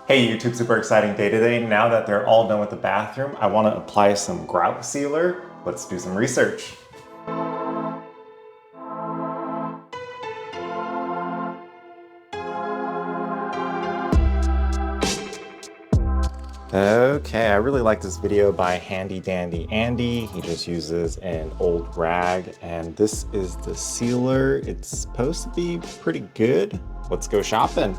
Hey YouTube, super exciting day today. Now that they're all done with the bathroom, I want to apply some grout sealer. Let's do some research. Okay, I really like this video by Handy Dandy Andy. He just uses an old rag, and this is the sealer. It's supposed to be pretty good. Let's go shopping.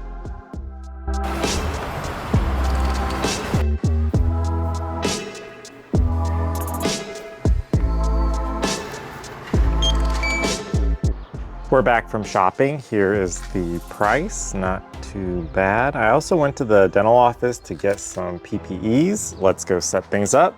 We're back from shopping. Here is the price, not too bad. I also went to the dental office to get some PPEs. Let's go set things up.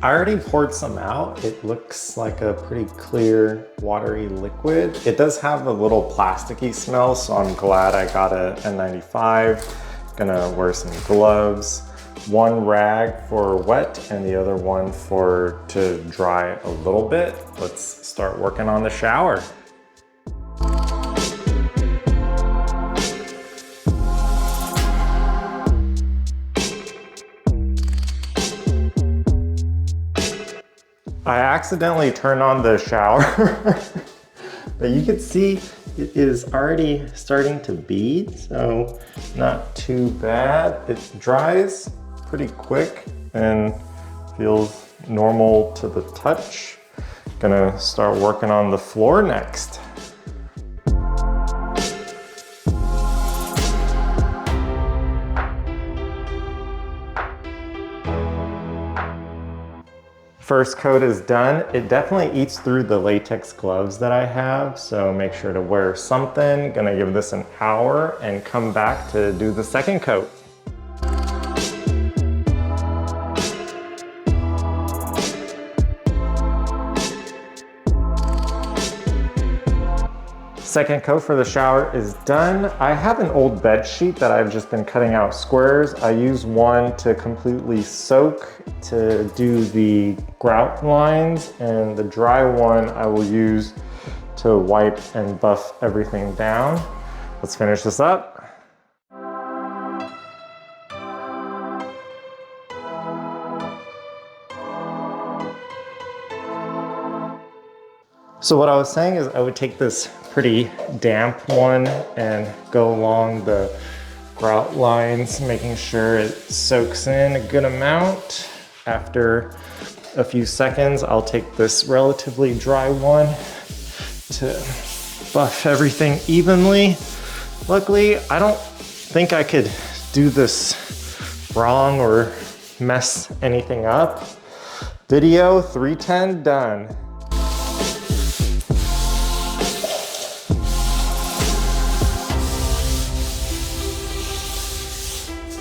I already poured some out. It looks like a pretty clear, watery liquid. It does have a little plasticky smell, so I'm glad I got a N95. Gonna wear some gloves. One rag for wet and the other one to dry a little bit. Let's start working on the shower. I accidentally turned on the shower, but you can see it is already starting to bead, so not too bad. It dries pretty quick and feels normal to the touch. Gonna start working on the floor next. First coat is done. It definitely eats through the latex gloves that I have, so make sure to wear something. Gonna give this an hour and come back to do the second coat. Second coat for the shower is done. I have an old bed sheet that I've just been cutting out squares. I use one to completely soak to do the grout lines, and the dry one I will use to wipe and buff everything down. Let's finish this up. So what I was saying is I would take this pretty damp one and go along the grout lines, making sure it soaks in a good amount. After a few seconds, I'll take this relatively dry one to buff everything evenly. Luckily, I don't think I could do this wrong or mess anything up. Video 310 done.